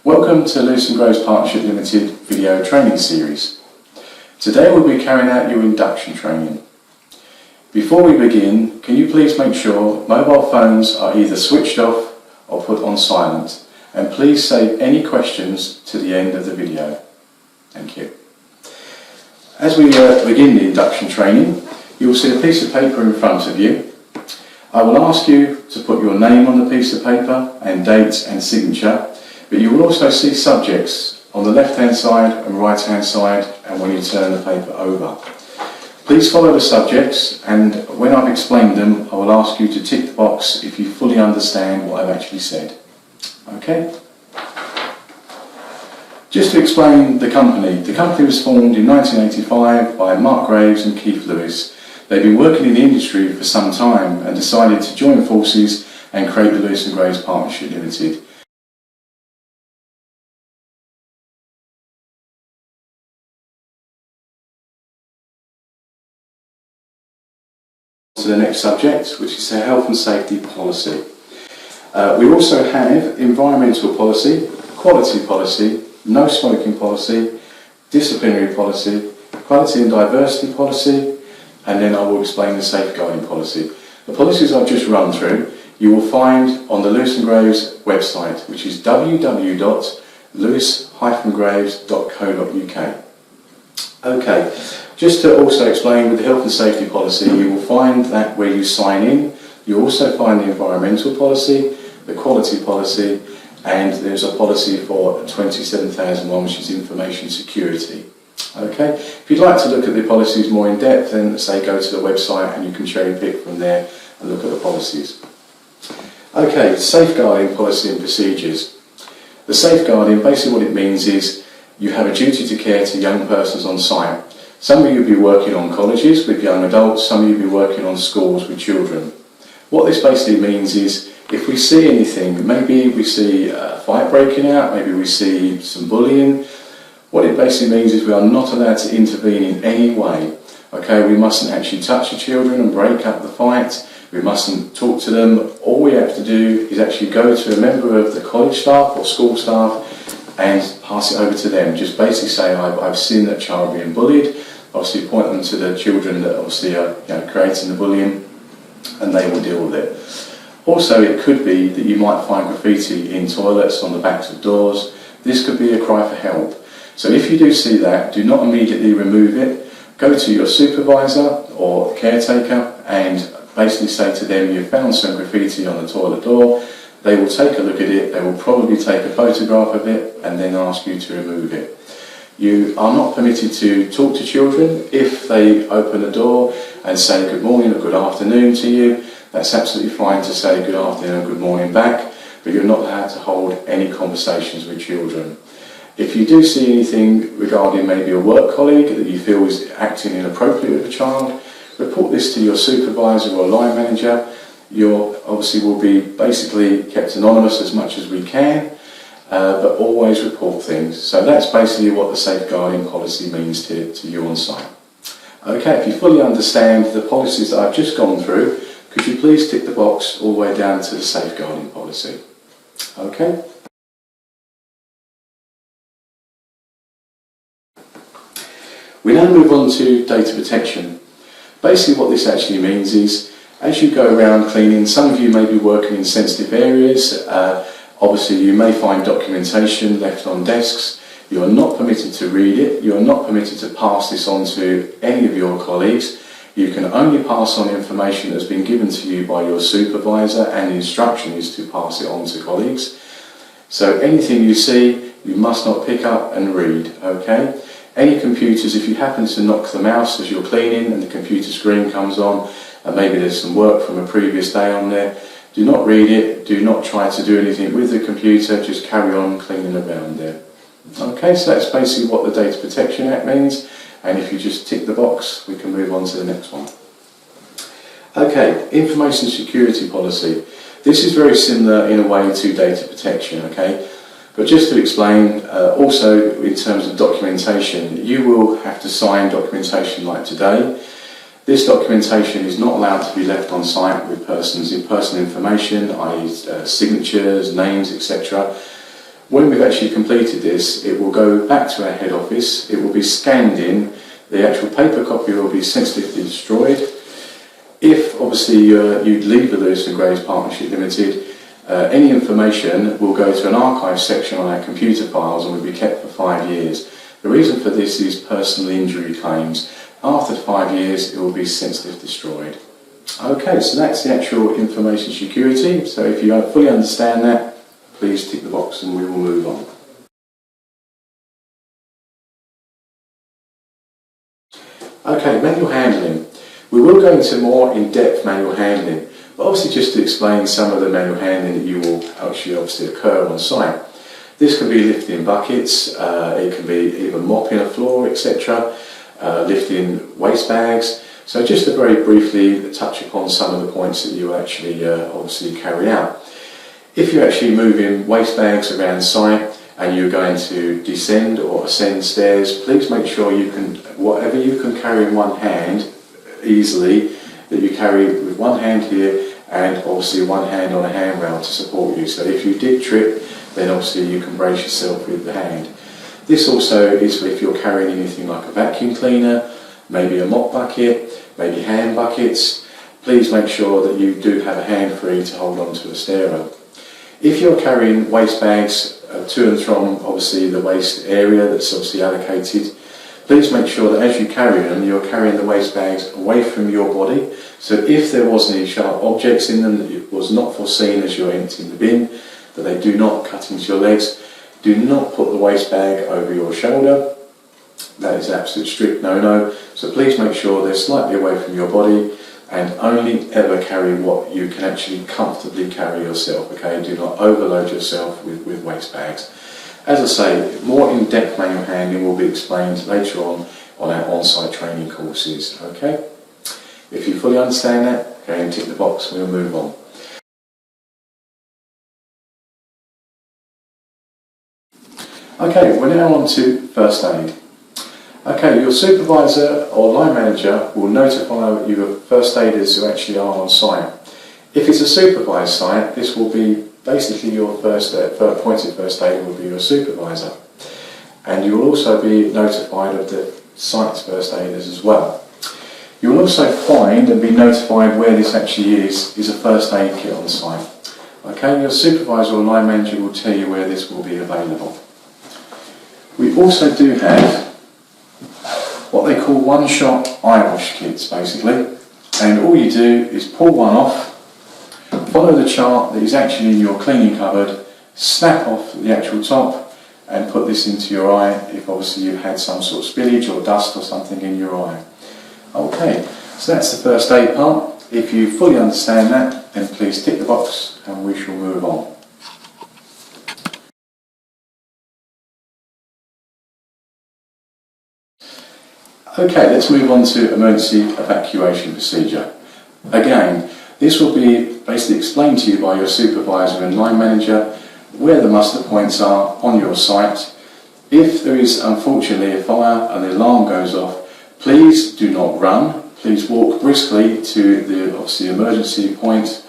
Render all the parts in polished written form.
Welcome to Lewis & Groves Partnership Limited video training series. Today we'll be carrying out your induction training. Before we begin, can you please make sure mobile phones are either switched off or put on silent, and please save any questions to the end of the video. Thank you. As we begin the induction training, you will see a piece of paper in front of you. I will ask you to put your name on the piece of paper and date and signature, but you will also see subjects on the left hand side and right hand side, and when you turn the paper over. Please follow the subjects, and when I've explained them I will ask you to tick the box if you fully understand what I've actually said. Okay? Just to explain the company was formed in 1985 by Mark Graves and Keith Lewis. They've been working in the industry for some time and decided to join forces and create the Lewis & Graves Partnership Limited. To the next subject, which is the health and safety policy. We also have environmental policy, quality policy, no smoking policy, disciplinary policy, equality and diversity policy, and then I will explain the safeguarding policy. The policies I've just run through you will find on the Lewis & Graves website, which is www.lewis-graves.co.uk. Okay, just to also explain with the health and safety policy, you will find that where you sign in, you also find the environmental policy, the quality policy, and there's a policy for 27001, which is information security. Okay, if you'd like to look at the policies more in depth, then say go to the website and you can cherry pick from there and look at the policies. Okay, safeguarding policy and procedures. The safeguarding, basically what it means is you have a duty to care to young persons on site. Some of you will be working on colleges with young adults, some of you will be working on schools with children. What this basically means is if we see anything, maybe we see a fight breaking out, maybe we see some bullying, what it basically means is we are not allowed to intervene in any way. Okay, we mustn't actually touch the children and break up the fight. We mustn't talk to them. All we have to do is actually go to a member of the college staff or school staff and pass it over to them. Just basically say, I've seen that child being bullied. Obviously point them to the children that obviously are creating the bullying, and they will deal with it. Also, it could be that you might find graffiti in toilets, on the backs of doors. This could be a cry for help. So if you do see that, do not immediately remove it. Go to your supervisor or caretaker and basically say to them, you've found some graffiti on the toilet door. They will take a look at it, they will probably take a photograph of it and then ask you to remove it. You are not permitted to talk to children if they open the door and say good morning or good afternoon to you. That's absolutely fine to say good afternoon or good morning back, but you're not allowed to hold any conversations with children. If you do see anything regarding maybe a work colleague that you feel is acting inappropriately with a child, report this to your supervisor or line manager. You obviously will be basically kept anonymous as much as we can, but always report things. So that's basically what the safeguarding policy means to you on site. Okay, if you fully understand the policies that I've just gone through, could you please tick the box all the way down to the safeguarding policy? Okay. We now move on to data protection. Basically what this actually means is, as you go around cleaning, some of you may be working in sensitive areas. Obviously you may find documentation left on desks. You are not permitted to read it. You are not permitted to pass this on to any of your colleagues. You can only pass on information that's been given to you by your supervisor, and the instruction is to pass it on to colleagues. So anything you see, you must not pick up and read, okay? Any computers, if you happen to knock the mouse as you're cleaning and the computer screen comes on, and maybe there's some work from a previous day on there, do not read it, do not try to do anything with the computer, just carry on cleaning around there. Okay, so that's basically what the Data Protection Act means, and if you just tick the box, we can move on to the next one. Okay, information security policy. This is very similar in a way to data protection, okay? But just to explain, also in terms of documentation, you will have to sign documentation like today. This documentation is not allowed to be left on site with personal information, i.e. signatures, names, etc. When we've actually completed this, it will go back to our head office, it will be scanned in, the actual paper copy will be sensitively destroyed. If obviously you leave the Lewis and Graves Partnership Limited, any information will go to an archive section on our computer files and will be kept for 5 years. The reason for this is personal injury claims. After 5 years, it will be sensitive destroyed. Okay, so that's the actual information security. So if you fully understand that, please tick the box and we will move on. Okay, manual handling. We will go into more in-depth manual handling, but obviously just to explain some of the manual handling that you will actually obviously occur on site. This can be lifting buckets, it can be even mopping a floor, etc., lifting waste bags. So just to very briefly touch upon some of the points that you actually obviously carry out. If you're actually moving waste bags around site and you're going to descend or ascend stairs, please make sure you can, whatever you can carry in one hand easily, that you carry with one hand here and obviously one hand on a handrail to support you. So if you did trip, then obviously you can brace yourself with the hand. This also is if you're carrying anything like a vacuum cleaner, maybe a mop bucket, maybe hand buckets. Please make sure that you do have a hand free to hold on to a stair rail. If you're carrying waste bags to and from obviously the waste area that's obviously allocated, please make sure that as you carry them, you're carrying the waste bags away from your body. So if there was any sharp objects in them that it was not foreseen as you're emptying the bin, that they do not cut into your legs, do not put the waste bag over your shoulder. That is an absolute strict no-no. So please make sure they're slightly away from your body and only ever carry what you can actually comfortably carry yourself, okay? Do not overload yourself with waste bags. As I say, more in-depth manual handling will be explained later on our on-site training courses, okay? If you fully understand that, go and tick the box and we'll move on. Okay, we're now on to first aid. Okay, your supervisor or line manager will notify you of first aiders who actually are on site. If it's a supervised site, this will be basically your appointed first aider will be your supervisor. And you will also be notified of the site's first aiders as well. You will also find and be notified where this actually is a first aid kit on site. Okay, your supervisor or line manager will tell you where this will be available. We also do have what they call one-shot eye wash kits basically, and all you do is pull one off, follow the chart that is actually in your cleaning cupboard, snap off the actual top and put this into your eye if obviously you've had some sort of spillage or dust or something in your eye. Okay, so that's the first aid part. If you fully understand that, then please tick the box and we shall move on. Okay, let's move on to emergency evacuation procedure. Again, this will be basically explained to you by your supervisor and line manager where the muster points are on your site. If there is unfortunately a fire and the alarm goes off, please do not run. Please walk briskly to the obviously emergency point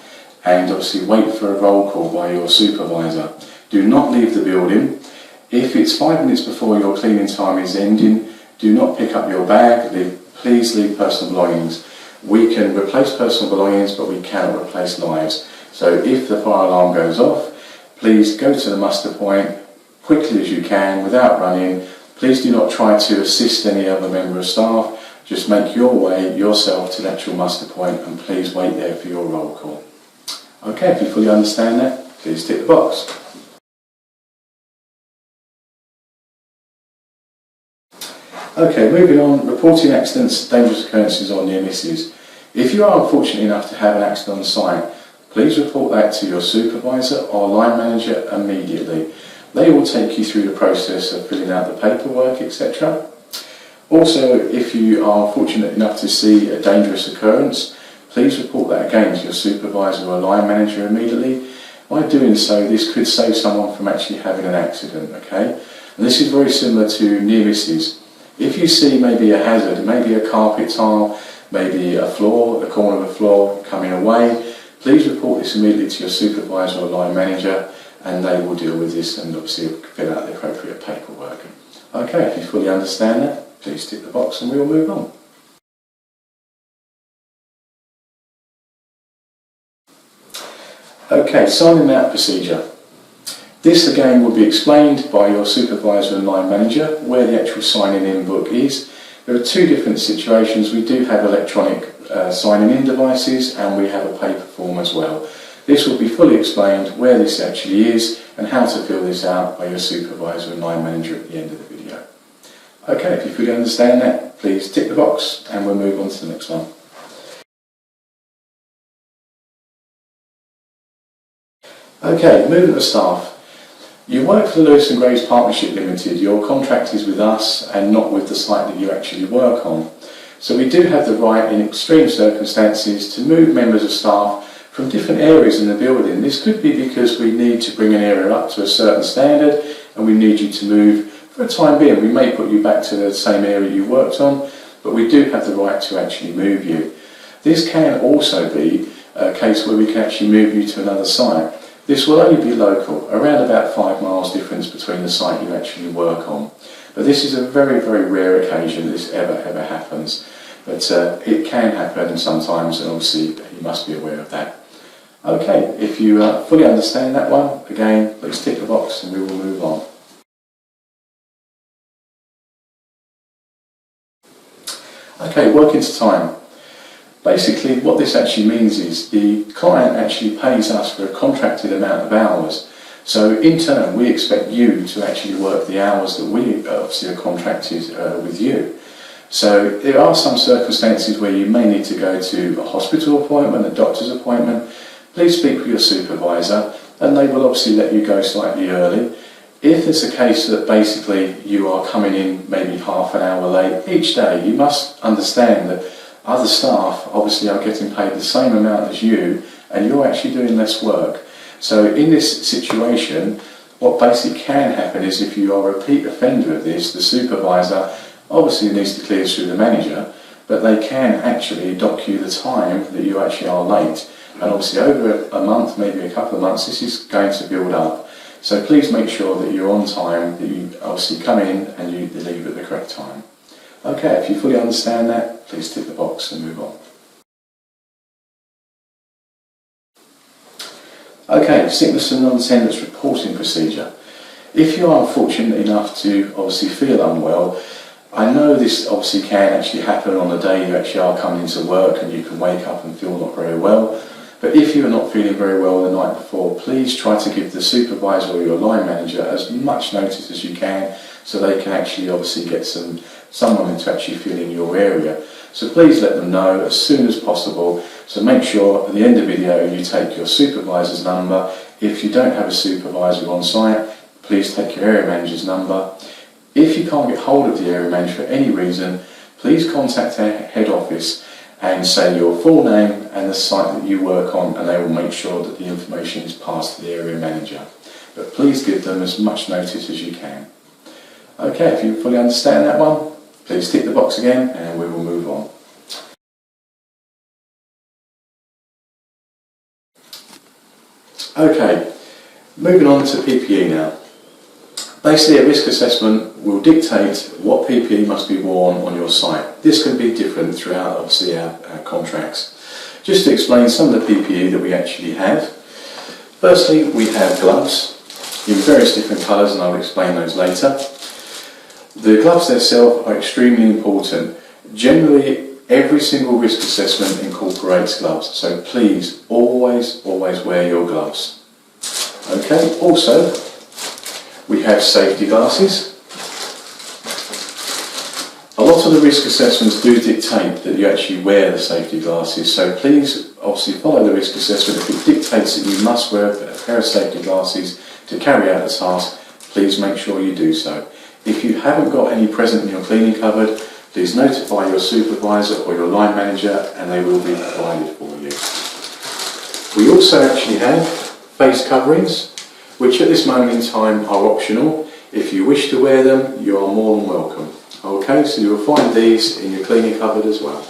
and obviously wait for a roll call by your supervisor. Do not leave the building. If it's 5 minutes before your cleaning time is ending, do not pick up your bag. Please leave personal belongings. We can replace personal belongings, but we cannot replace lives. So if the fire alarm goes off, please go to the muster point quickly as you can without running. Please do not try to assist any other member of staff. Just make your way yourself to the actual muster point and please wait there for your roll call. Okay, if you fully understand that, please tick the box. Okay, moving on, reporting accidents, dangerous occurrences or near misses. If you are unfortunate enough to have an accident on site, please report that to your supervisor or line manager immediately. They will take you through the process of filling out the paperwork, etc. Also, if you are fortunate enough to see a dangerous occurrence, please report that again to your supervisor or line manager immediately. By doing so, this could save someone from actually having an accident, okay? And this is very similar to near misses. If you see maybe a hazard, maybe a carpet tile, maybe a floor, the corner of a floor coming away, please report this immediately to your supervisor or line manager and they will deal with this and obviously fill out the appropriate paperwork. Okay, if you fully understand that, please tick the box and we will move on. Okay, signing out procedure. This again will be explained by your supervisor and line manager where the actual signing in book is. There are two different situations. We do have electronic signing in devices and we have a paper form as well. This will be fully explained where this actually is and how to fill this out by your supervisor and line manager at the end of the video. Okay, if you fully understand that, please tick the box and we'll move on to the next one. Okay, movement of staff. You work for the Lewis and Graves Partnership Limited. Your contract is with us and not with the site that you actually work on. So we do have the right in extreme circumstances to move members of staff from different areas in the building. This could be because we need to bring an area up to a certain standard and we need you to move for a time being. We may put you back to the same area you worked on, but we do have the right to actually move you. This can also be a case where we can actually move you to another site. This will only be local, around about 5 miles difference between the site you actually work on. But this is a very, very rare occasion this ever happens. But it can happen sometimes, and obviously you must be aware of that. Okay, if you fully understand that one, again, please tick the box and we will move on. Okay, working to time. Basically, what this actually means is the client actually pays us for a contracted amount of hours. So in turn, we expect you to actually work the hours that we obviously are contracted with you. So there are some circumstances where you may need to go to a hospital appointment, a doctor's appointment. Please speak with your supervisor and they will obviously let you go slightly early. If it's a case that basically you are coming in maybe half an hour late each day, you must understand that other staff obviously are getting paid the same amount as you and you're actually doing less work. So in this situation, what basically can happen is if you are a repeat offender of this, the supervisor obviously needs to clear through the manager, but they can actually dock you the time that you actually are late. And obviously over a month, maybe a couple of months, this is going to build up. So please make sure that you're on time, that you obviously come in and you leave at the correct time. Okay, if you fully understand that, please tick the box and move on. Okay, sickness and non-attendance reporting procedure. If you are fortunate enough to obviously feel unwell, I know this obviously can actually happen on the day you actually are coming into work and you can wake up and feel not very well. But if you are not feeling very well the night before, please try to give the supervisor or your line manager as much notice as you can so they can actually obviously get someone to actually fill in your area. So please let them know as soon as possible. So make sure at the end of the video you take your supervisor's number. If you don't have a supervisor on site, please take your area manager's number. If you can't get hold of the area manager for any reason, please contact our head office and say your full name and the site that you work on, and they will make sure that the information is passed to the area manager. But please give them as much notice as you can. Okay, if you fully understand that one, please tick the box again and we will move on. Okay, moving on to PPE now. Basically, a risk assessment will dictate what PPE must be worn on your site. This can be different throughout, obviously, our contracts. Just to explain some of the PPE that we actually have. Firstly, we have gloves in various different colours, and I'll explain those later. The gloves themselves are extremely important. Generally, every single risk assessment incorporates gloves, so please always wear your gloves. Okay, also, we have safety glasses. A lot of the risk assessments do dictate that you actually wear the safety glasses, so please obviously follow the risk assessment. If it dictates that you must wear a pair of safety glasses to carry out the task, please make sure you do so. If you haven't got any present in your cleaning cupboard, please notify your supervisor or your line manager and they will be provided for you. We also actually have face coverings, which at this moment in time are optional. If you wish to wear them, you are more than welcome. Okay, so you will find these in your cleaning cupboard as well.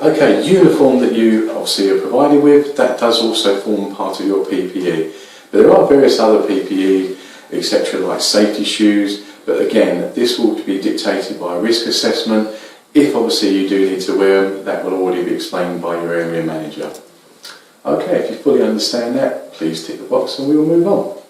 Okay, uniform that you obviously are provided with, that does also form part of your PPE. There are various other PPE, etc., like safety shoes, but again, this will be dictated by a risk assessment. If obviously you do need to wear them, that will already be explained by your area manager. Okay, if you fully understand that, please tick the box and we will move on.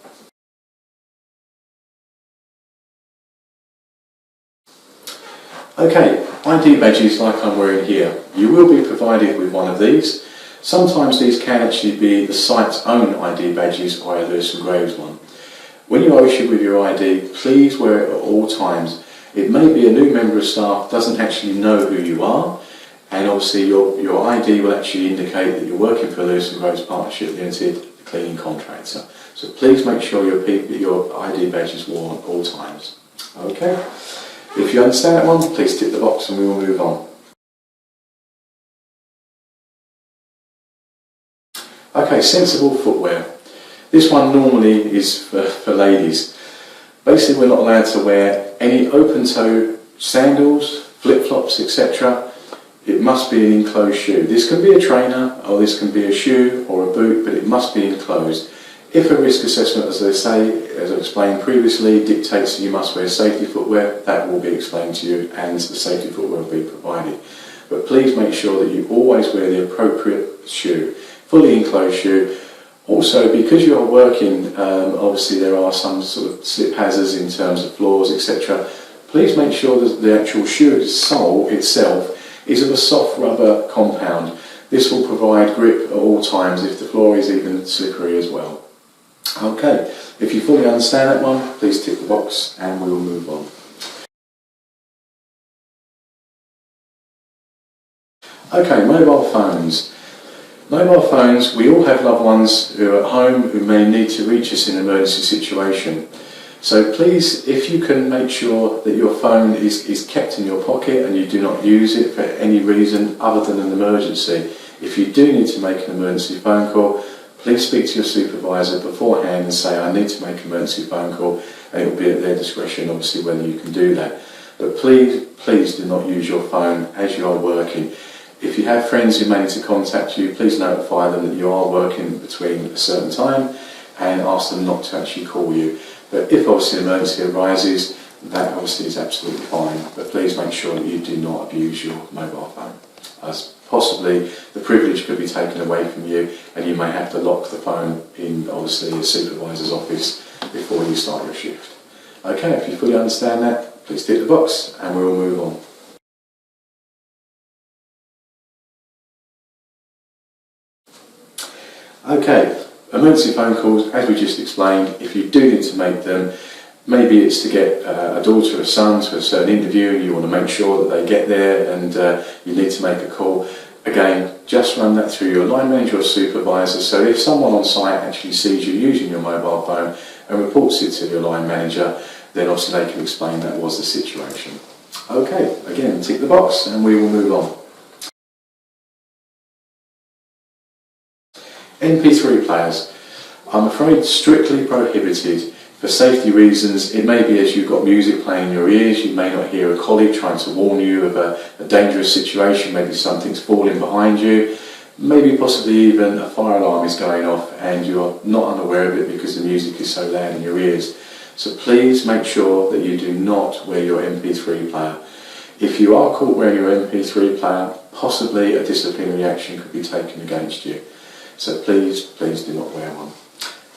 Okay, ID badges like I'm wearing here. You will be provided with one of these. Sometimes these can actually be the site's own ID badges or a Lewis and Graves one. When you are issued with your ID, please wear it at all times. It may be a new member of staff doesn't actually know who you are, and obviously your ID will actually indicate that you're working for Lewis and Graves Partnership Limited, the cleaning contractor. So please make sure your ID badge is worn at all times. Okay? If you understand that one, please tick the box and we will move on. Okay, sensible footwear. This one normally is for ladies. Basically, we're not allowed to wear any open-toe sandals, flip-flops, etc. It must be an enclosed shoe. This can be a trainer, or this can be a shoe or a boot, but it must be enclosed. If a risk assessment, as they say, as I explained previously, dictates that you must wear safety footwear, that will be explained to you and the safety footwear will be provided. But please make sure that you always wear the appropriate shoe, fully enclosed shoe. Also, because you are working, obviously there are some sort of slip hazards in terms of floors, etc. Please make sure that the actual shoe sole itself is of a soft rubber compound. This will provide grip at all times if the floor is even slippery as well. Okay, if you fully understand that one, please tick the box and we will move on. Okay, mobile phones. Mobile phones, we all have loved ones who are at home who may need to reach us in an emergency situation. So please, if you can make sure that your phone is kept in your pocket and you do not use it for any reason other than an emergency. If you do need to make an emergency phone call, please speak to your supervisor beforehand and say, I need to make an emergency phone call, and it will be at their discretion, obviously, whether you can do that. But please do not use your phone as you are working. If you have friends who may need to contact you, please notify them that you are working between a certain time and ask them not to actually call you. But if obviously an emergency arises, that obviously is absolutely fine. But please make sure that you do not abuse your mobile phone, as possibly the privilege could be taken away from you and you may have to lock the phone in obviously your supervisor's office before you start your shift. Okay, if you fully understand that, please tick the box and we will move on. Okay, emergency phone calls, as we just explained, if you do need to make them, maybe it's to get a daughter or son to a certain interview and you want to make sure that they get there and you need to make a call. Again, just run that through your line manager or supervisor, so if someone on site actually sees you using your mobile phone and reports it to your line manager, then obviously they can explain that was the situation. Okay, again, tick the box and we will move on. MP3 players, I'm afraid strictly prohibited. For safety reasons, it may be as you've got music playing in your ears, you may not hear a colleague trying to warn you of a dangerous situation, maybe something's falling behind you, maybe possibly even a fire alarm is going off and you're not unaware of it because the music is so loud in your ears. So please make sure that you do not wear your MP3 player. If you are caught wearing your MP3 player, possibly a disciplinary action could be taken against you. So please do not wear one.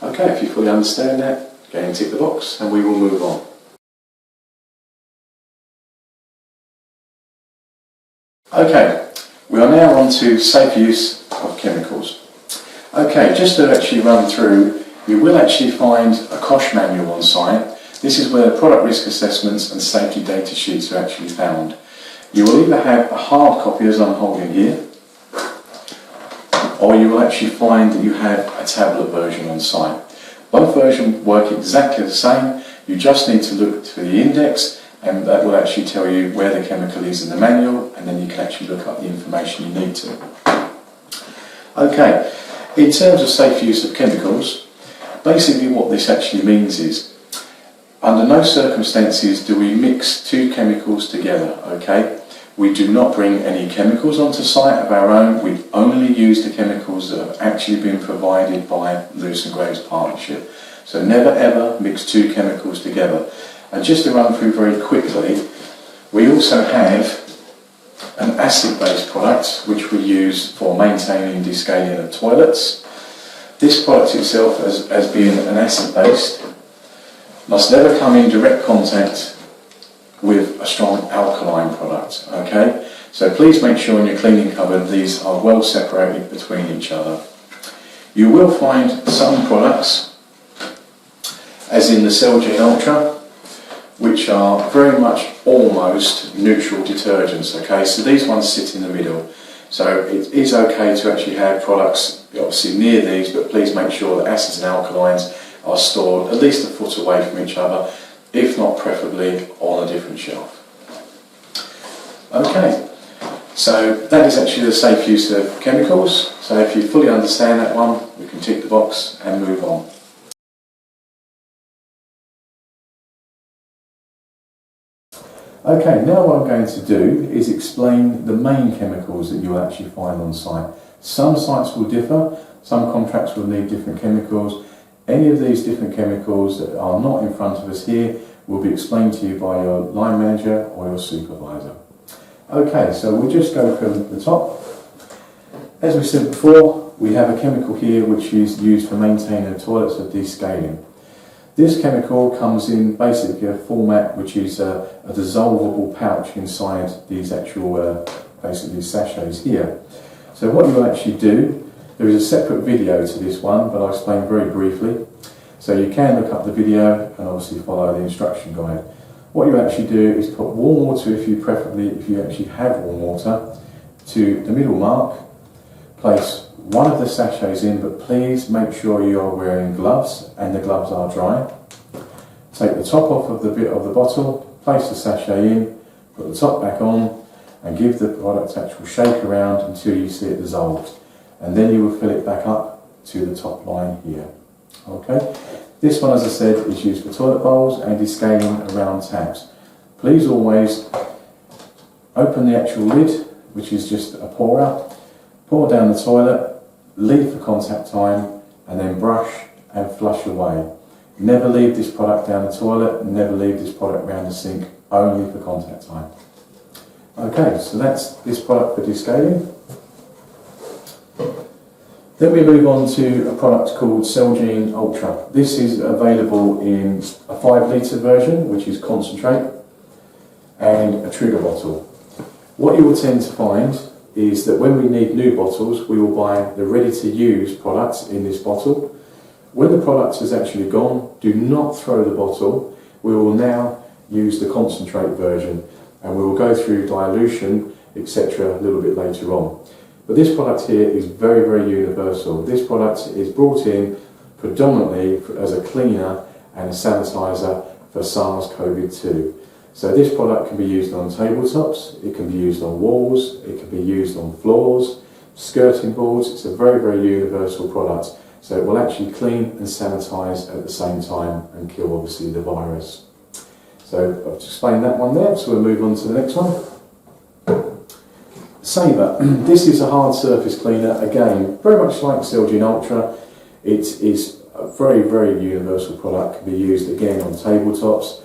Okay, if you fully understand that, again tick the box and we will move on. Okay, we are now on to safe use of chemicals. Okay, just to actually run through, you will actually find a COSH manual on site. This is where product risk assessments and safety data sheets are actually found. You will either have a hard copy as I'm holding here, or you will actually find that you have a tablet version on site. Both versions work exactly the same. You just need to look for the index and that will actually tell you where the chemical is in the manual, and then you can actually look up the information you need to. Okay, in terms of safe use of chemicals, basically what this actually means is, under no circumstances do we mix two chemicals together, okay? We do not bring any chemicals onto site of our own. We only use the chemicals that have actually been provided by Lewis and Graves Partnership. So never ever mix two chemicals together. And just to run through very quickly, we also have an acid-based product which we use for maintaining descaling of toilets. This product itself, as being an acid-based, must never come in direct contact with a strong alkaline product. Okay, so please make sure in your cleaning cupboard these are well separated between each other. You will find some products, as in the Celgene Ultra, which are very much almost neutral detergents. Okay, so these ones sit in the middle. So it is okay to actually have products obviously near these, but please make sure that acids and alkalines are stored at least a foot away from each other, if not preferably on a different shelf. Okay, so that is actually the safe use of chemicals. So if you fully understand that one, we can tick the box and move on. Okay, now what I'm going to do is explain the main chemicals that you'll actually find on site. Some sites will differ, some contracts will need different chemicals. Any of these different chemicals that are not in front of us here will be explained to you by your line manager or your supervisor. Okay, so we'll just go from the top. As we said before, we have a chemical here which is used for maintaining the toilets of descaling. This chemical comes in basically a format which is a dissolvable pouch inside these actual basically sachets here. So what you'll actually do, there is a separate video to this one, but I'll explain very briefly. So you can look up the video and obviously follow the instruction guide. What you actually do is put warm water, if you actually have warm water, to the middle mark, place one of the sachets in, but please make sure you are wearing gloves and the gloves are dry. Take the top off of the bit of the bottle, place the sachet in, put the top back on, and give the product actual shake around until you see it dissolved. And then you will fill it back up to the top line here. Okay. This one, as I said, is used for toilet bowls and descaling around taps. Please always open the actual lid, which is just a pourer, pour down the toilet, leave for contact time, and then brush and flush away. Never leave this product down the toilet, never leave this product around the sink, only for contact time. Okay, so that's this product for descaling. Then we move on to a product called Celgene Ultra. This is available in a 5 litre version, which is concentrate, and a trigger bottle. What you will tend to find is that when we need new bottles, we will buy the ready-to-use products in this bottle. When the product is actually gone, do not throw the bottle. We will now use the concentrate version, and we will go through dilution, etc. a little bit later on. But this product here is very, very universal. This product is brought in predominantly as a cleaner and a sanitizer for SARS-CoV-2. So this product can be used on tabletops, it can be used on walls, it can be used on floors, skirting boards. It's a very, very universal product. So it will actually clean and sanitize at the same time and kill obviously the virus. So I've explained that one there, so we'll move on to the next one. Sabre. This is a hard surface cleaner, again, very much like Celgene Ultra. It is a very, very universal product, can be used again on tabletops,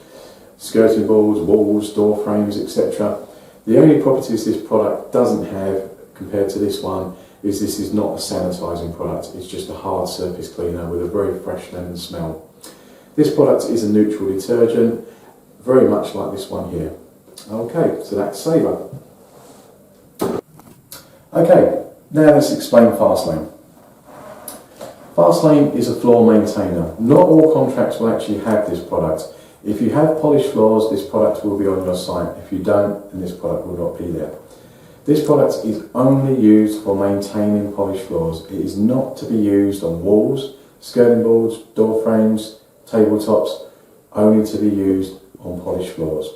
skirting boards, walls, door frames, etc. The only properties this product doesn't have compared to this one is this is not a sanitising product, it's just a hard surface cleaner with a very fresh lemon smell. This product is a neutral detergent, very much like this one here. Okay, so that's Sabre. Okay, now let's explain Fastlane. Fastlane is a floor maintainer. Not all contracts will actually have this product. If you have polished floors, this product will be on your site. If you don't, then this product will not be there. This product is only used for maintaining polished floors. It is not to be used on walls, skirting boards, door frames, tabletops, only to be used on polished floors.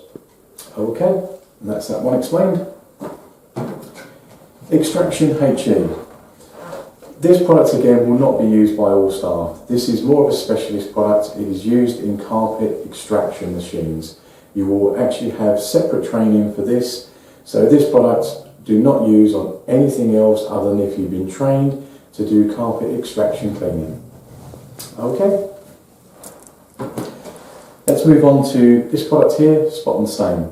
Okay, and that's that one explained. Extraction HE. This product again will not be used by all staff. This is more of a specialist product. It is used in carpet extraction machines. You will actually have separate training for this. So this product do not use on anything else other than if you've been trained to do carpet extraction cleaning. Okay. Let's move on to this product here, Spot and Stain.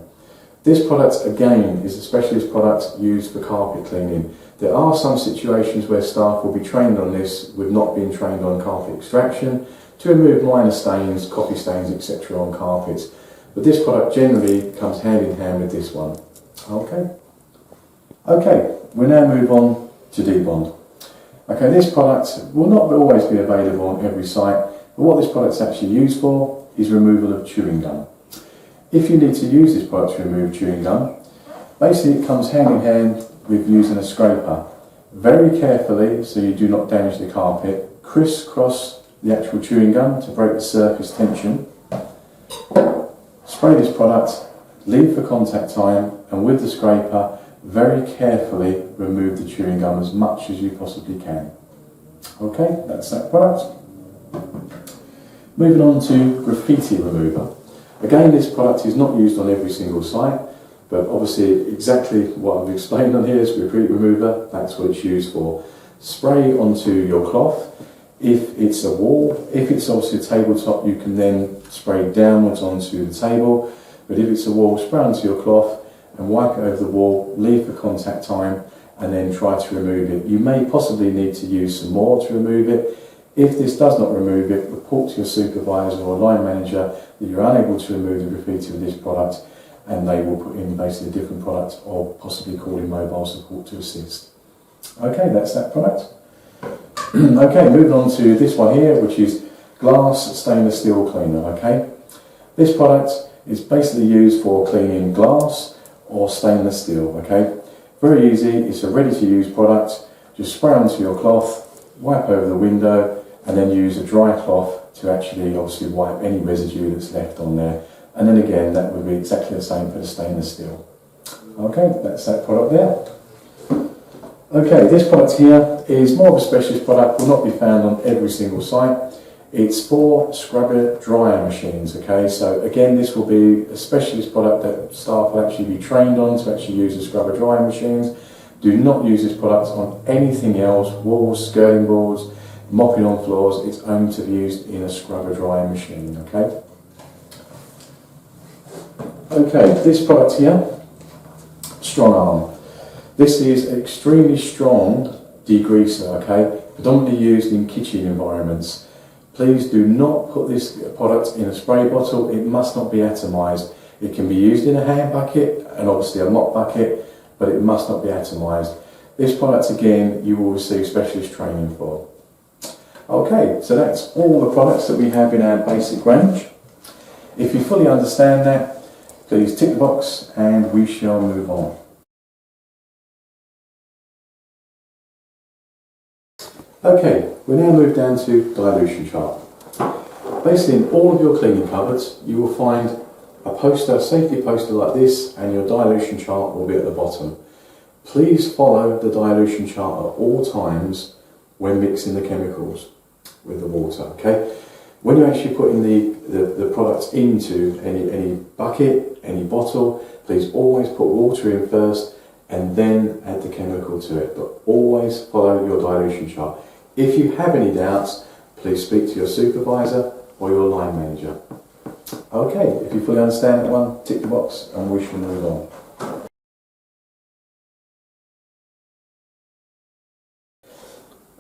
This product again is a specialist product used for carpet cleaning. There are some situations where staff will be trained on this with not being trained on carpet extraction to remove minor stains, coffee stains, etc. on carpets. But this product generally comes hand in hand with this one. Okay, we'll now move on to debond. Okay, this product will not always be available on every site, but what this product is actually used for is removal of chewing gum. If you need to use this product to remove chewing gum, basically it comes hand in hand with using a scraper. Very carefully, so you do not damage the carpet, crisscross the actual chewing gum to break the surface tension. Spray this product, leave for contact time, and with the scraper, very carefully remove the chewing gum as much as you possibly can. Okay, that's that product. Moving on to graffiti remover. Again, this product is not used on every single site, but obviously exactly what I've explained on here is graffiti remover, that's what it's used for. Spray onto your cloth. If it's a wall, if it's obviously a tabletop, you can then spray downwards onto the table, but if it's a wall, spray onto your cloth and wipe it over the wall, leave for contact time, and then try to remove it. You may possibly need to use some more to remove it. If this does not remove it, report to your supervisor or line manager that you're unable to remove the graffiti with this product, and they will put in basically a different product or possibly call in mobile support to assist. Okay, that's that product. Okay, moving on to this one here, which is glass stainless steel cleaner. Okay, this product is basically used for cleaning glass or stainless steel. Okay, very easy. It's a ready-to-use product. Just spray onto your cloth, wipe over the window, and then use a dry cloth to actually obviously wipe any residue that's left on there. And then again, that would be exactly the same for the stainless steel. Okay, that's that product there. Okay, this product here is more of a specialist product, will not be found on every single site. It's for scrubber dryer machines, okay? So again, this will be a specialist product that staff will actually be trained on to actually use the scrubber dryer machines. Do not use this product on anything else, walls, skirting boards, mopping on floors. It's only to be used in a scrubber dryer machine, okay? Okay, this product here, Strong Arm. This is an extremely strong degreaser, okay? Predominantly used in kitchen environments. Please do not put this product in a spray bottle. It must not be atomised. It can be used in a hand bucket and obviously a mop bucket, but it must not be atomised. This product, again, you will receive specialist training for. Okay, so that's all the products that we have in our basic range. If you fully understand that, please tick the box and we shall move on. Okay, we now move down to dilution chart. Basically, in all of your cleaning cupboards, you will find a poster, a safety poster like this, and your dilution chart will be at the bottom. Please follow the dilution chart at all times when mixing the chemicals with the water, okay? When you're actually putting the products into any bucket, any bottle, please always put water in first and then add the chemical to it, but always follow your dilution chart. If you have any doubts, please speak to your supervisor or your line manager. Okay, if you fully understand that one, tick the box and we shall move on.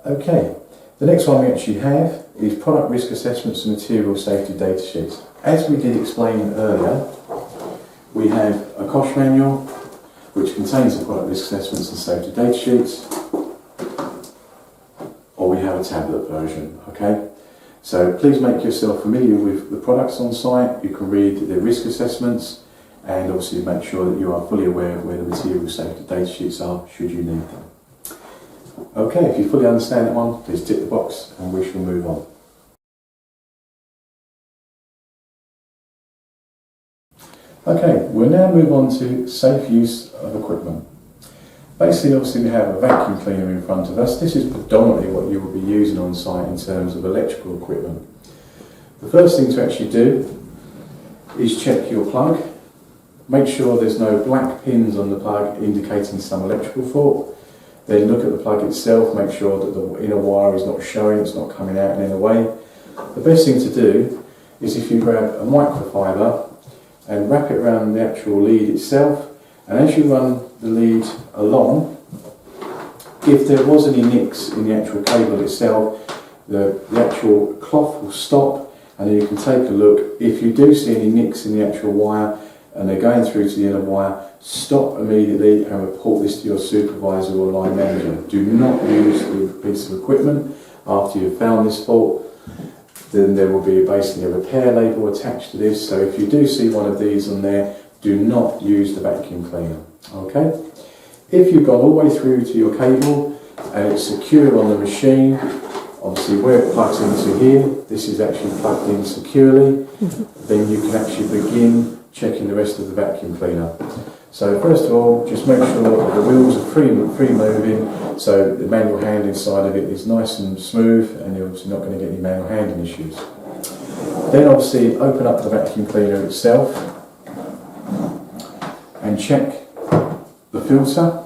Okay, the next one we actually have is product risk assessments and material safety data sheets. As we did explain earlier, we have a cost manual which contains the product risk assessments and safety data sheets, or we have a tablet version, okay? So please make yourself familiar with the products on site. You can read the risk assessments and obviously make sure that you are fully aware of where the material safety data sheets are should you need them. Okay, if you fully understand that one, please tick the box and we shall move on. Okay, we'll now move on to safe use of equipment. Basically, obviously we have a vacuum cleaner in front of us. This is predominantly what you will be using on site in terms of electrical equipment. The first thing to actually do is check your plug. Make sure there's no black pins on the plug indicating some electrical fault. Then look at the plug itself, make sure that the inner wire is not showing, it's not coming out in any way. The best thing to do is if you grab a microfiber and wrap it around the actual lead itself, and as you run the lead along, if there was any nicks in the actual cable itself, the actual cloth will stop, and then you can take a look. If you do see any nicks in the actual wire and they're going through to the inner wire, stop immediately and report this to your supervisor or line manager. Do not use the piece of equipment after you've found this fault. Then there will be basically a repair label attached to this, so if you do see one of these on there, do not use the vacuum cleaner. Okay? If you've gone all the way through to your cable and it's secure on the machine, obviously where it plugs into here, this is actually plugged in securely, then you can actually begin checking the rest of the vacuum cleaner. So first of all, just make sure that the wheels are free moving, so the manual handling side of it is nice and smooth, and you're obviously not going to get any manual handling issues. Then obviously open up the vacuum cleaner itself and check the filter.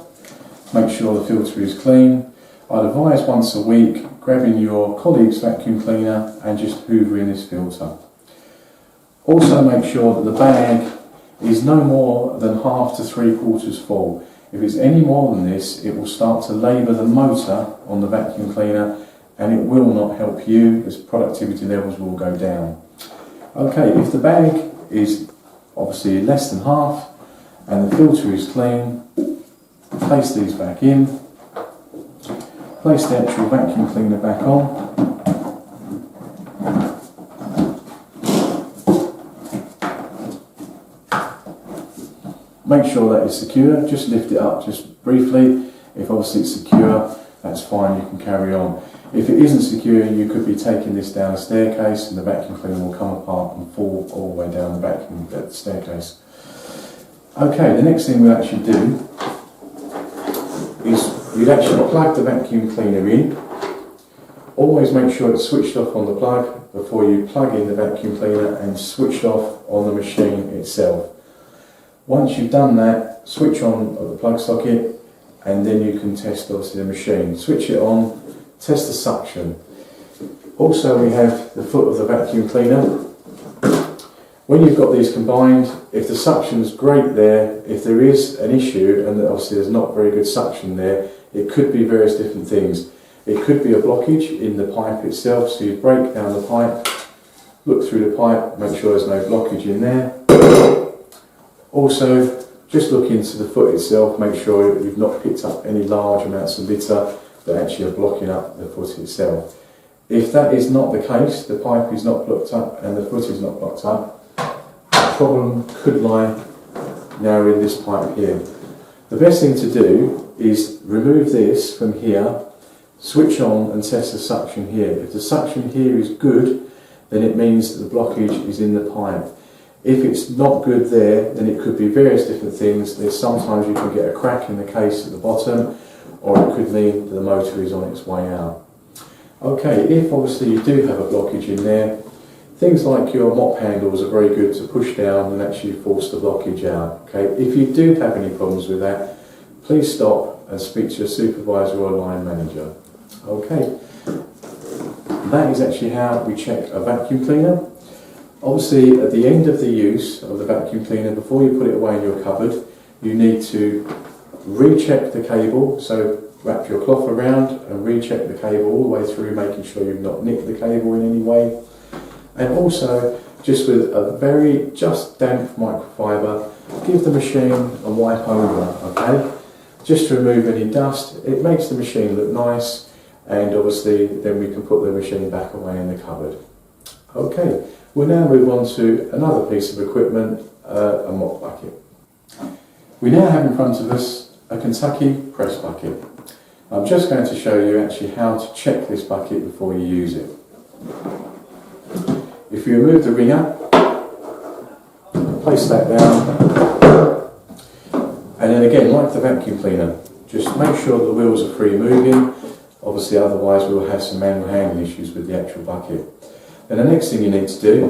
Make sure the filter is clean. I'd advise once a week grabbing your colleague's vacuum cleaner and just hoovering this filter. Also make sure that the bag is no more than half to 3/4 full. If it's any more than this, it will start to labour the motor on the vacuum cleaner and it will not help you, as productivity levels will go down. Okay, if the bag is obviously less than half and the filter is clean, place these back in, place the actual vacuum cleaner back on, make sure that is secure, just lift it up just briefly. If obviously it's secure, that's fine, you can carry on. If it isn't secure, you could be taking this down a staircase and the vacuum cleaner will come apart and fall all the way down the staircase. Okay, the next thing we'll actually do is you'd actually plug the vacuum cleaner in. Always make sure it's switched off on the plug before you plug in the vacuum cleaner and switched off on the machine itself. Once you've done that, switch on the plug socket and then you can test obviously the machine. Switch it on, test the suction. Also we have the foot of the vacuum cleaner. When you've got these combined, if the suction's great there, if there is an issue and obviously there's not very good suction there, it could be various different things. It could be a blockage in the pipe itself, so you break down the pipe, look through the pipe, make sure there's no blockage in there. Also, just look into the foot itself, make sure that you've not picked up any large amounts of litter that actually are blocking up the foot itself. If that is not the case, the pipe is not blocked up and the foot is not blocked up, the problem could lie now in this pipe here. The best thing to do is remove this from here, switch on and test the suction here. If the suction here is good, then it means that the blockage is in the pipe. If it's not good there, then it could be various different things. There's sometimes you can get a crack in the case at the bottom, or it could mean that the motor is on its way out. Okay, if obviously you do have a blockage in there, things like your mop handles are very good to push down and actually force the blockage out. Okay, if you do have any problems with that, please stop and speak to your supervisor or line manager. Okay, that is actually how we check a vacuum cleaner. Obviously, at the end of the use of the vacuum cleaner, before you put it away in your cupboard, you need to recheck the cable. So wrap your cloth around and recheck the cable all the way through, making sure you've not nicked the cable in any way. And also, just with a very just damp microfiber, give the machine a wipe over, okay? Just to remove any dust. It makes the machine look nice, and obviously then we can put the machine back away in the cupboard. Okay. We'll now move on to another piece of equipment, a mop bucket. We now have in front of us a Kentucky press bucket. I'm just going to show you actually how to check this bucket before you use it. If you remove the ringer, place that down, and then again, like the vacuum cleaner, just make sure the wheels are free moving. Obviously, otherwise we will have some manual handling issues with the actual bucket. And the next thing you need to do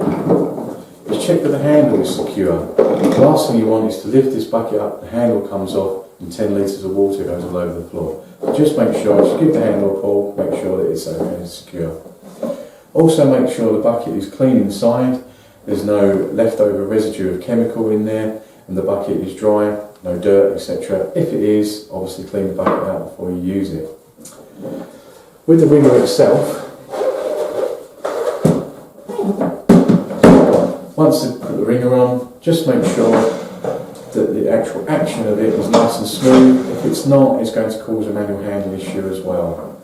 is check that the handle is secure. The last thing you want is to lift this bucket up, the handle comes off and 10 litres of water goes all over the floor. So just make sure, just give the handle a pull, make sure that it's okay and secure. Also make sure the bucket is clean inside, there's no leftover residue of chemical in there, and the bucket is dry, no dirt, etc. If it is, obviously clean the bucket out before you use it. With the ringer itself, once you put the ringer on, just make sure that the actual action of it is nice and smooth. If it's not, it's going to cause a manual handle issue as well.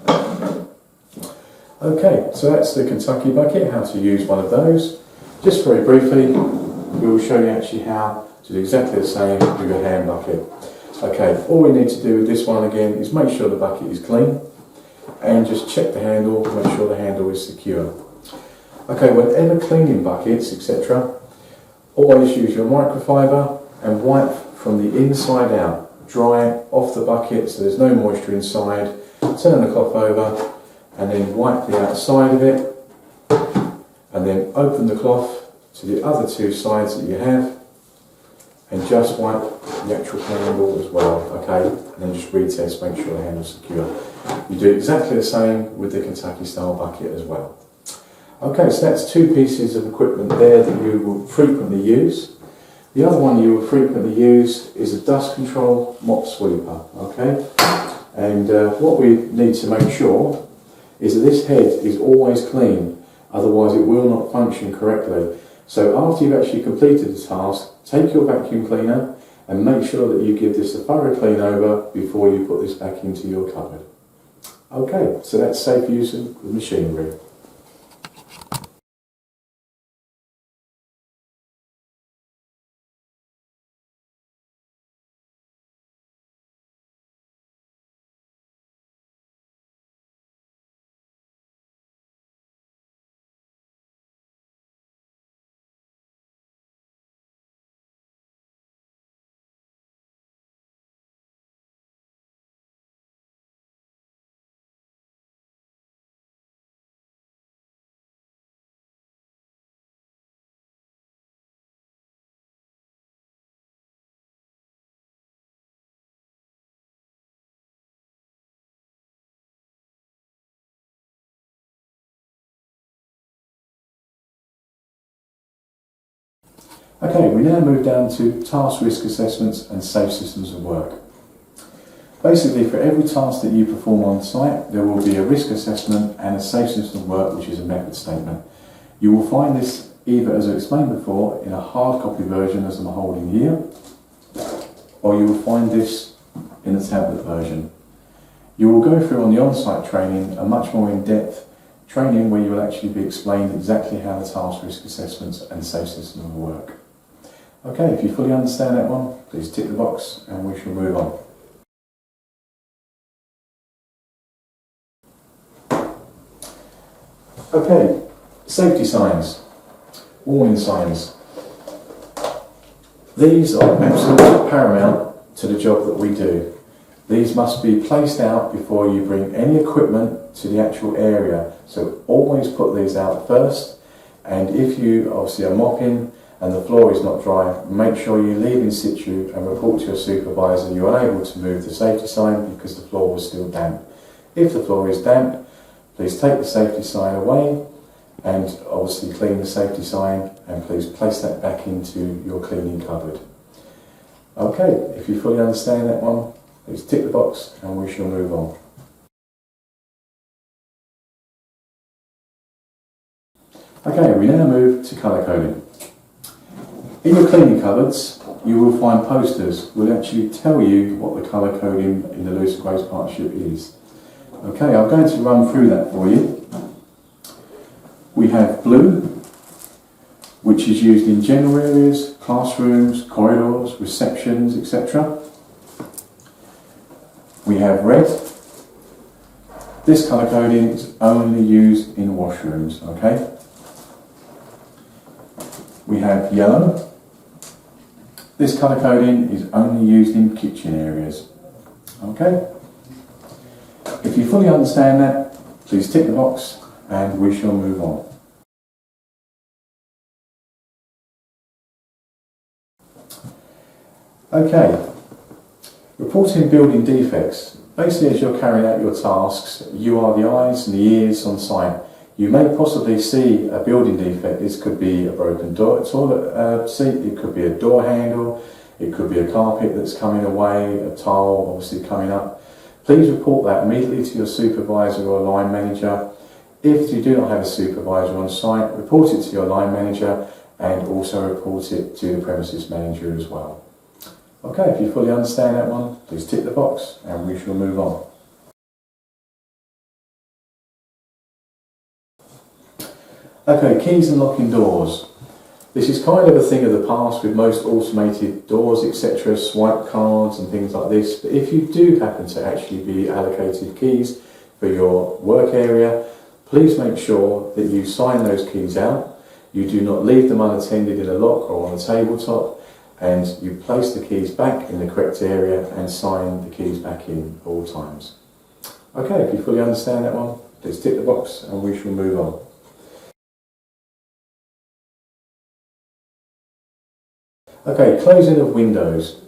Okay, so that's the Kentucky bucket, how to use one of those. Just very briefly, we will show you actually how to do exactly the same with your hand bucket. Okay, all we need to do with this one again is make sure the bucket is clean and just check the handle, make sure the handle is secure. Okay, whenever cleaning buckets, etc., always use your microfiber and wipe from the inside out. Dry off the bucket so there's no moisture inside. Turn the cloth over and then wipe the outside of it, and then open the cloth to the other two sides that you have and just wipe the actual handle as well, okay? And then just retest, make sure the handle's secure. You do exactly the same with the Kentucky style bucket as well. Okay, so that's two pieces of equipment there that you will frequently use. The other one you will frequently use is a dust control mop sweeper, okay? And what we need to make sure is that this head is always clean, otherwise it will not function correctly. So after you've actually completed the task, take your vacuum cleaner and make sure that you give this a thorough clean over before you put this back into your cupboard. Okay, so that's safe use of the machinery. Okay, we now move down to task risk assessments and safe systems of work. Basically, for every task that you perform on site, there will be a risk assessment and a safe system of work, which is a method statement. You will find this either, as I explained before, in a hard copy version as I'm holding here, or you will find this in the tablet version. You will go through on the on-site training a much more in-depth training where you will actually be explained exactly how the task risk assessments and safe system of work. Okay, if you fully understand that one, please tick the box and we shall move on. Okay, safety signs, warning signs. These are absolutely paramount to the job that we do. These must be placed out before you bring any equipment to the actual area. So always put these out first, and if you obviously are mopping and the floor is not dry, make sure you leave in situ and report to your supervisor you're unable to move the safety sign because the floor was still damp. If the floor is damp, please take the safety sign away and obviously clean the safety sign, and please place that back into your cleaning cupboard. Okay, if you fully understand that one, please tick the box and we shall move on. Okay, we now move to colour coding. In your cleaning cupboards, you will find posters which will actually tell you what the colour coding in the Lewis & Grace Partnership is. Okay, I'm going to run through that for you. We have blue, which is used in general areas, classrooms, corridors, receptions, etc. We have red. This colour coding is only used in washrooms, okay? We have yellow. This colour coding is only used in kitchen areas, okay? If you fully understand that, please tick the box and we shall move on. Okay, reporting building defects. Basically, as you're carrying out your tasks, you are the eyes and the ears on site. You may possibly see a building defect. This could be a broken toilet seat, it could be a door handle, it could be a carpet that's coming away, a tile obviously coming up. Please report that immediately to your supervisor or line manager. If you do not have a supervisor on site, report it to your line manager and also report it to the premises manager as well. Okay, if you fully understand that one, please tick the box and we shall move on. Okay, keys and locking doors. This is kind of a thing of the past with most automated doors, etc., swipe cards and things like this. But if you do happen to actually be allocated keys for your work area, please make sure that you sign those keys out. You do not leave them unattended in a lock or on a tabletop, and you place the keys back in the correct area and sign the keys back in at all times. Okay, if you fully understand that one, please tick the box and we shall move on. Okay, closing of windows.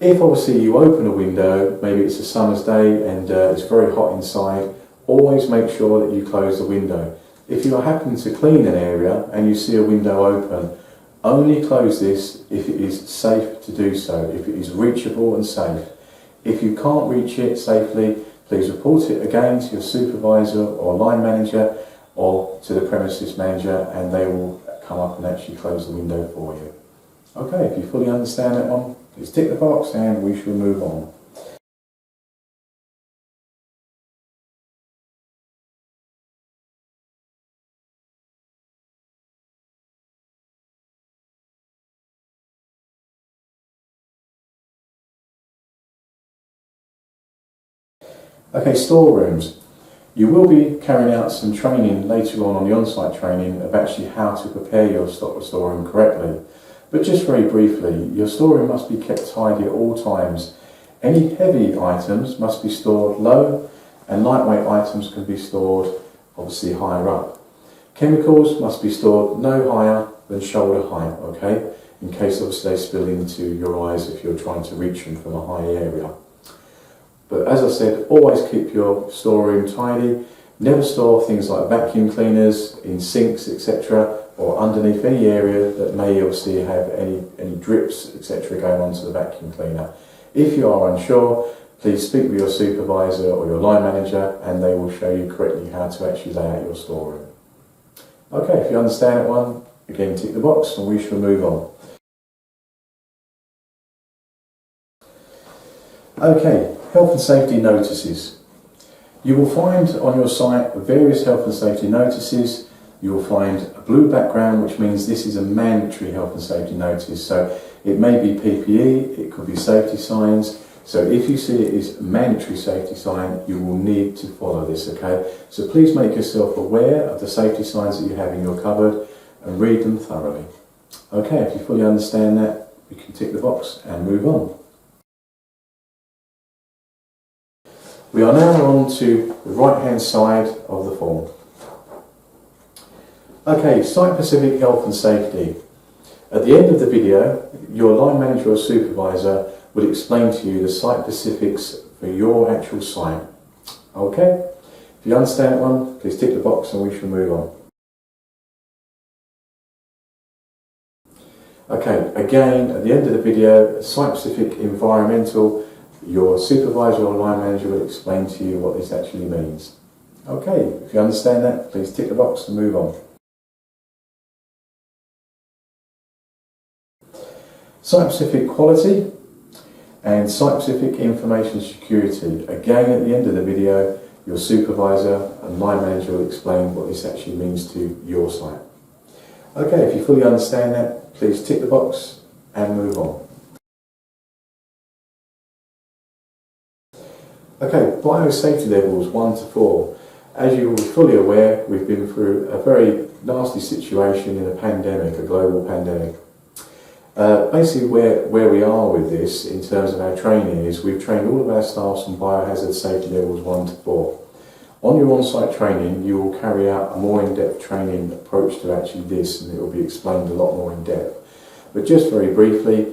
If obviously you open a window, maybe it's a summer's day and it's very hot inside, always make sure that you close the window. If you are happening to clean an area and you see a window open, only close this if it is safe to do so, if it is reachable and safe. If you can't reach it safely, please report it again to your supervisor or line manager or to the premises manager, and they will come up and actually close the window for you. Okay, if you fully understand that one, please tick the box and we shall move on. Okay, storerooms. You will be carrying out some training later on the on-site training of actually how to prepare your storeroom correctly. But just very briefly, your storeroom must be kept tidy at all times. Any heavy items must be stored low, and lightweight items can be stored obviously higher up. Chemicals must be stored no higher than shoulder height, okay? In case obviously they spill into your eyes if you're trying to reach them from a high area. But as I said, always keep your storeroom tidy. Never store things like vacuum cleaners in sinks, etc., or underneath any area that may obviously have any drips, etc., going onto the vacuum cleaner. If you are unsure, please speak with your supervisor or your line manager and they will show you correctly how to actually lay out your storeroom. Okay, if you understand that one, again tick the box and we shall move on. Okay, health and safety notices. You will find on your site various health and safety notices. You will find a blue background, which means this is a mandatory health and safety notice. So it may be PPE, it could be safety signs. So if you see it is a mandatory safety sign, you will need to follow this, okay? So please make yourself aware of the safety signs that you have in your cupboard and read them thoroughly. Okay, if you fully understand that, you can tick the box and move on. We are now on to the right-hand side of the form. Okay, site-specific health and safety. At the end of the video, your line manager or supervisor will explain to you the site specifics for your actual site. Okay? If you understand that one, please tick the box and we shall move on. Okay, again, at the end of the video, site-specific environmental, your supervisor or line manager will explain to you what this actually means. Okay, if you understand that, please tick the box and move on. Site-specific quality and site-specific information security. Again, at the end of the video, your supervisor and line manager will explain what this actually means to your site. Okay, if you fully understand that, please tick the box and move on. Okay, biosafety levels 1 to 4. As you will be fully aware, we've been through a very nasty situation in a pandemic, a global pandemic. Basically where we are with this in terms of our training is we've trained all of our staff on biohazard safety levels 1 to 4. On your on-site training, you will carry out a more in-depth training approach to actually this, and it will be explained a lot more in depth. But just very briefly,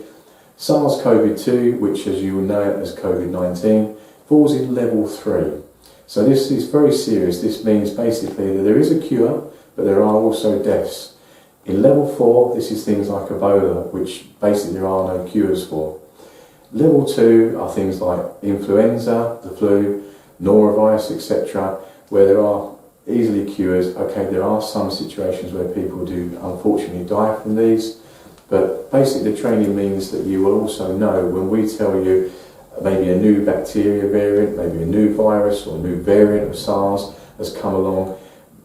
SARS-CoV-2, which as you will know as COVID-19, falls in level 3. So this is very serious. This means basically that there is a cure, but there are also deaths. In level 4, this is things like Ebola, which basically there are no cures for. Level 2 are things like influenza, the flu, norovirus, etc., where there are easily cures. Okay, there are some situations where people do unfortunately die from these, but basically the training means that you will also know when we tell you maybe a new bacteria variant, maybe a new virus or a new variant of SARS has come along.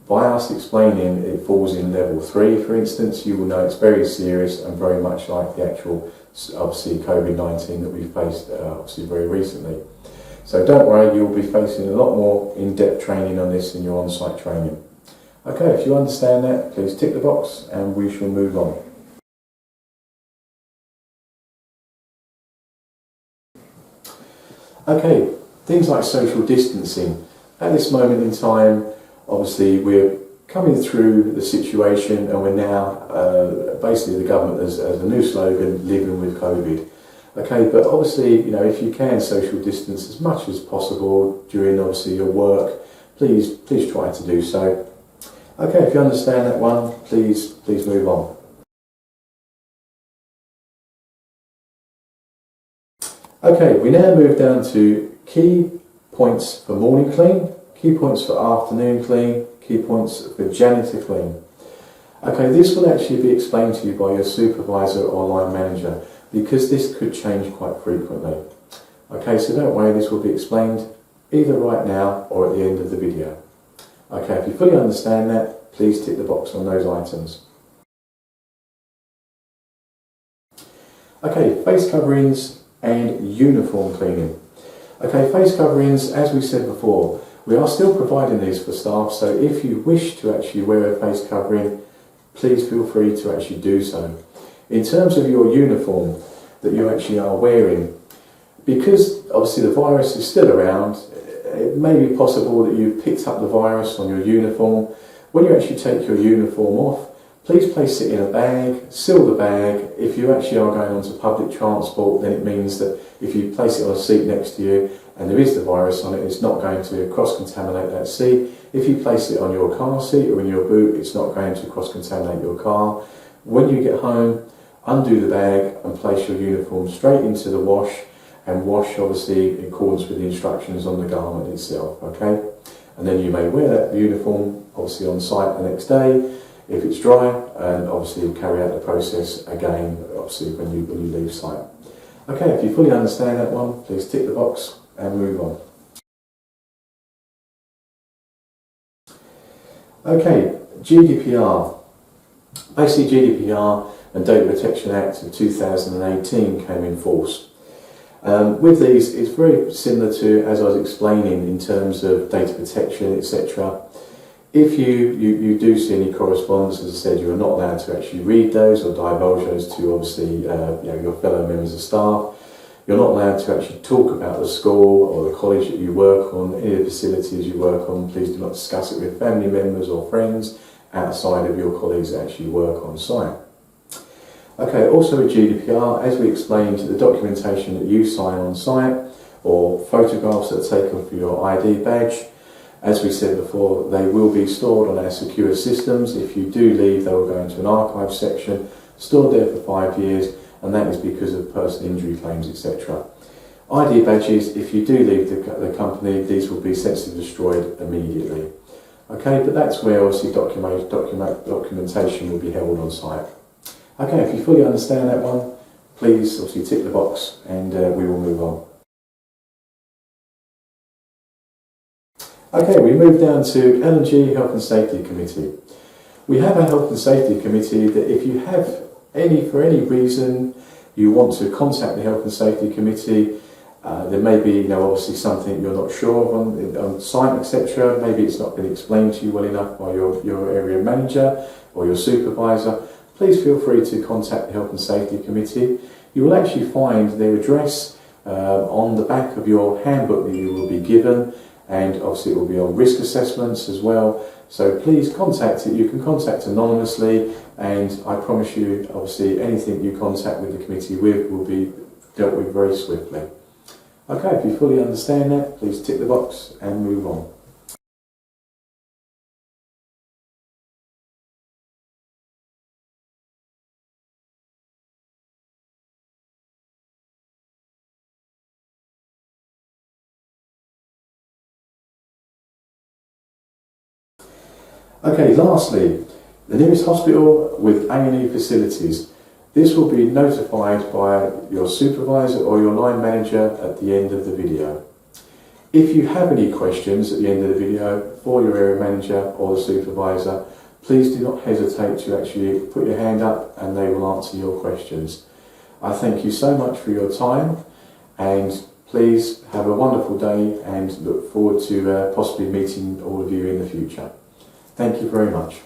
By us explaining it falls in level 3, for instance, you will know it's very serious and very much like the actual, obviously, COVID-19 that we faced, obviously, very recently. So don't worry, you'll be facing a lot more in-depth training on this in your on-site training. Okay, if you understand that, please tick the box and we shall move on. Okay, things like social distancing. At this moment in time, obviously we're coming through the situation and we're now, basically the government has a new slogan, living with COVID. Okay, but obviously, you know, if you can social distance as much as possible during obviously your work, please try to do so. Okay, if you understand that one, please move on. Okay, we now move down to key points for morning clean, key points for afternoon clean, key points for janitor clean. Okay, this will actually be explained to you by your supervisor or line manager because this could change quite frequently. Okay, so don't worry, this will be explained either right now or at the end of the video. Okay, if you fully understand that, please tick the box on those items. Okay, face coverings and uniform cleaning. Okay, face coverings, as we said before, we are still providing these for staff, so if you wish to actually wear a face covering, please feel free to actually do so. In terms of your uniform that you actually are wearing, because obviously the virus is still around, it may be possible that you've picked up the virus on your uniform. When you actually take your uniform off, please place it in a bag, seal the bag. If you actually are going onto public transport, then it means that if you place it on a seat next to you and there is the virus on it, it's not going to cross-contaminate that seat. If you place it on your car seat or in your boot, it's not going to cross-contaminate your car. When you get home, undo the bag and place your uniform straight into the wash and wash obviously in accordance with the instructions on the garment itself, okay? And then you may wear that uniform obviously on site the next day if it's dry, and obviously carry out the process again obviously when you leave site. Okay, if you fully understand that one, please tick the box and move on. Okay, GDPR. Basically GDPR and Data Protection Act of 2018 came in force. With these, it's very similar to, as I was explaining, in terms of data protection, etc. If you do see any correspondence, as I said, you are not allowed to actually read those or divulge those to obviously your fellow members of staff. You're not allowed to actually talk about the school or the college that you work on, any of the facilities you work on. Please do not discuss it with family members or friends outside of your colleagues that actually work on site. Okay, also with GDPR, as we explained, the documentation that you sign on site or photographs that are taken for your ID badge, as we said before, they will be stored on our secure systems. If you do leave, they will go into an archive section, stored there for 5 years, and that is because of personal injury claims, etc. ID badges, if you do leave the company, these will be sensitively destroyed immediately. Okay, but that's where obviously documentation will be held on site. Okay, if you fully understand that one, please obviously tick the box and we will move on. Okay, we move down to L&G Health and Safety Committee. We have a Health and Safety Committee that if you have for any reason you want to contact the Health and Safety Committee, there may be obviously something you're not sure of on site, etc. Maybe it's not been explained to you well enough by your area manager or your supervisor. Please feel free to contact the Health and Safety Committee. You will actually find their address on the back of your handbook that you will be given, and obviously it will be on risk assessments as well. So please contact it. You can contact anonymously, and I promise you, obviously, anything you contact with the committee with will be dealt with very swiftly. Okay, if you fully understand that, please tick the box and move on. Okay, lastly, the nearest hospital with A&E facilities. This will be notified by your supervisor or your line manager at the end of the video. If you have any questions at the end of the video for your area manager or the supervisor, please do not hesitate to actually put your hand up and they will answer your questions. I thank you so much for your time, and please have a wonderful day and look forward to possibly meeting all of you in the future. Thank you very much.